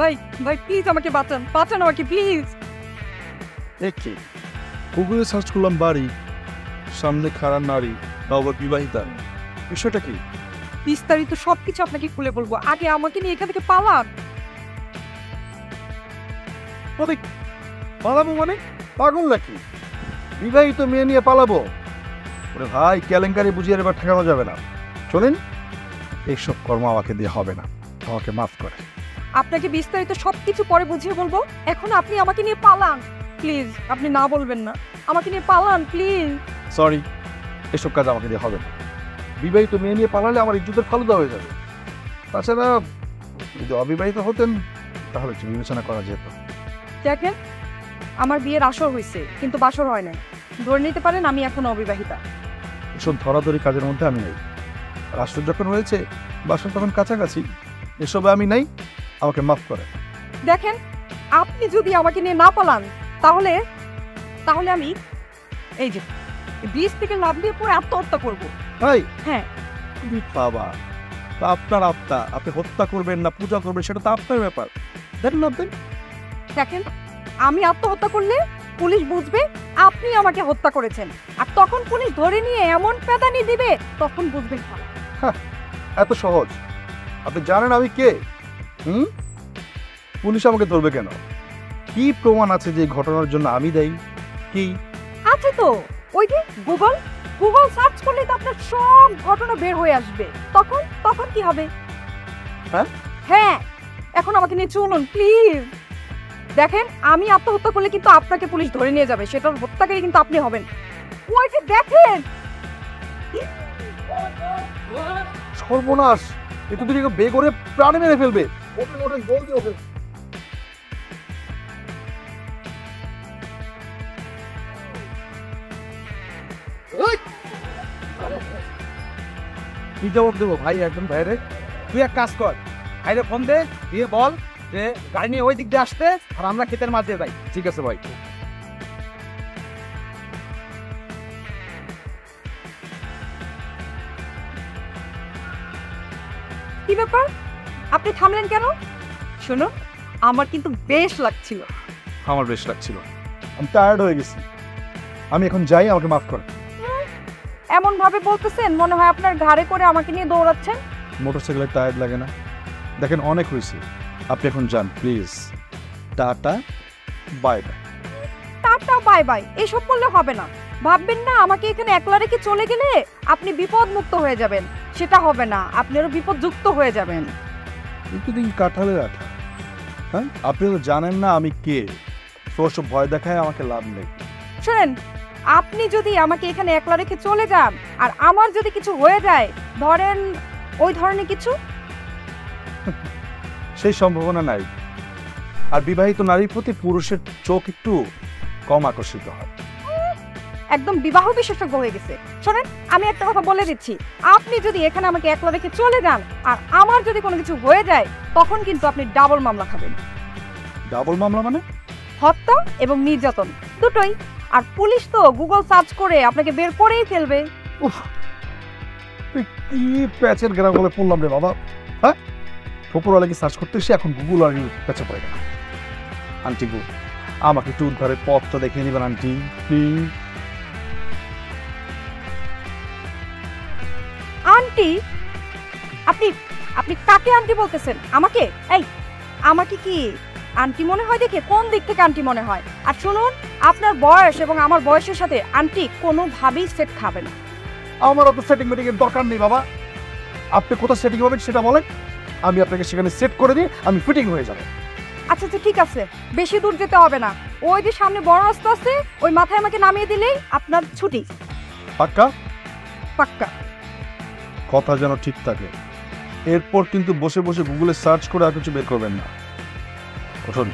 ভাই ভাই প্লিজ আমাকে বাঁচান, বাঁচান আমাকে প্লিজ। দেখি গুগলে সার্চ করলাম বাড়ি, সামনে খারাপ নারী, নববিবাহিতা, বিষয়টা কি? বিস্তারিত সবকিছু আপনাকে খুলে বলবো, আগে আমাকে নিয়ে এখান থেকে পালান। পালাবো মানে? পাগল নাকি? বিবাহিত মেয়ে নিয়ে পালাবো? ওরে ভাই, কেলেঙ্কারি বুঝিয়ে এবার ঠেকানো যাবে না। শোনেন, এইসব কর্ম আমাকে দিয়ে হবে না, আমাকে মাফ করে। আপনাকে বিস্তারিত সবকিছু পরে বুঝিয়ে বলবো, এখন আপনি আমাকে নিয়ে পালান প্লিজ। আপনি না বলবেন না, আমাকে নিয়ে পালান প্লিজ। সরি, এসব কাজ আমাকে দিয়ে হবে না। বিবাহিত মেয়ে নিয়ে পালালে আমার ইজ্জতের ফালুদা হয়ে যাবে। তাছাড়া যদি অবিবাহিত হতেন তাহলে একটু বিবেচনা করা যেত। দেখেন, আমার বিয়ের আসর হয়েছে কিন্তু বাসর হয় না, ধরে নিতে পারেন আমি এখন অবিবাহিতা। এসব ধরাধরি কাজের মধ্যে আমি নেই। রাষ্ট্র যখন হয়েছে, বাসন তখন কাছাকাছি, এসবে আমি নেই, আমাকে মাফ করে। দেখেন, আপনি যদি আমাকে নিয়ে না পালান তাহলে তাহলে আমি এই যে ব্রিজ থেকে লাফ দিয়ে পরে আত্মহত্যা করবো। তাই? হ্যাঁ। বাবা, তা আপনার আত্মা, আপনি হত্যা করবেন না পূজা করবেন সেটা তো আপনার ব্যাপার। দেন না দেন। দেখেন, আমি আত্মহত্যা করলে পুলিশ বুঝবে আপনি আমাকে হত্যা করেছেন, আর তখন পুলিশ ধরে নিয়ে এমন পেদানি দিবে তখন বুঝবেন। এত সহজ? আপনি জানেন আমি কে? পুলিশ আমাকে ধরবে কেন? কি প্রমাণ আছে যে ঘটনার জন্য আমি দায়ী? কি আছে তো, ওই যে গুগল সার্চ করলে তো আপনার সব ঘটনা বের হয়ে আসবে। তখন তখন কি হবে? হ্যাঁ, এখন আমাকে নিয়ে চলুন প্লিজ। দেখেন, আমি আত্মহত্যা করলে কিন্তু আপনাকে পুলিশ ধরে নিয়ে যাবে, সেটার হত্যাকারী কিন্তু আপনি হবেন। ওই যে দেখেন, সর্বনাশ! একটু দিকে বে করে প্রাণে মেরে ফেলবে। ওঠেন ওঠেন, জলদি ওঠেন। কি জবাব দেবো ভাই একদম বাইরে? তুই এক কাজ কর, ভাইরে ফোন দে, দিয়ে বল যে গাড়ি নিয়ে ওই দিক দিয়ে আসতে, আর আমরা ক্ষেতের মাঝে যাই। ঠিক আছে ভাই। কি ব্যাপার, আপনি থামলেন কেন? শুনুন, আমার কিন্তু বেশ লাগছিল। আমার বেশ লাগছিল, আমি টায়ার্ড হয়ে গেছি। আমি এখন যাই, আমাকে মাফ করেন। এমন ভাবে বলতেছেন মনে হয় আপনার ঘাড়ে করে আমাকে নিয়ে দৌড়াচ্ছেন। মোটরসাইকেলে টায়ার্ড লাগে না? দেখেন, অনেক হয়েছে, আপনি এখন যান please. Tata bye bye. Tata bye bye এসব বললে হবে না। ভাববেন না আমাকে এখানে একলা রেখে চলে গেলে আপনি বিপদ মুক্ত হয়ে যাবেন, সেটা হবে না, আপনি আরো বিপদযুক্ত হয়ে যাবেন। একটু দিন কাঠালে রাখা। হ্যাঁ, আপনি তো জানেন না আমি কে। সব ভয় দেখায় আমাকে লাভ নেই। শুনেন, আপনি যদি আমাকে এখানে একলা রেখে চলে যান আর আমার যদি কিছু হয়ে যায়, ধরেন ওই ধরনের কিছু, সেই সম্ভাবনা নাই। আর বিবাহিত নারীর প্রতি পুরুষের চোখ একটু কম আকর্ষিত হয়। একদম বিবাহ বিশেষজ্ঞ হয়ে গেছে। শোনেন, আমি একটা কথা বলে দিচ্ছি, আপনি যদি এখানে আমাকে একলা রেখে চলে যান আর আমার যদি কোনো কিছু হয়ে যায়, তখন কিন্তু আপনি ডাবল মামলা খাবেন। ডাবল মামলা মানে? হত্যা এবং নির্যাতন দুটোই। আর পুলিশ তো গুগল সার্চ করে আপনাকে বের করেই ফেলবে। উফ, কি প্যাচের গ্রাম বলে পড়লাম রে বাবা। হ্যাঁ, ঠোপরওয়ালা কি সার্চ করতে এসে এখন গুগল আর প্যাচে পড়ে গেল। আন্টি গো, আমাকে একটু উদ্ধারের পথটা দেখিয়ে নেবেন আন্টি প্লিজ। আন্টি? আপনি আপনি কাকে আন্টি বলতেছেন? আমাকে? এই, আমাকে কি আন্টি মনে হয়? দেখে কোন দিক থেকে আন্টি মনে হয়? আর শুনুন, আপনার বয়স এবং আমার বয়সের সাথে আন্টি কোনোভাবেই সেট খাবে না। আমার অত সেটিং মিটিং এর দরকার নেই বাবা। আপনি কোথায় সেটিং হবেন সেটা বলেন, আমি আপনাকে সেখানে সেট করে দিই, আমি ফিটিং হয়ে যাবো। আচ্ছা আচ্ছা, ঠিক আছে, বেশি দূর যেতে হবে না। ওই যে সামনে বড় রাস্তা আছে, ওই মাথায় আমাকে নামিয়ে দিলেই আপনার ছুটি। পাক্কা? পাক্কা। কথা যেন ঠিক থাকে। এরপর কিন্তু বসে বসে গুগলে সার্চ করে আর কিছু বের করবেন না। উঠুন।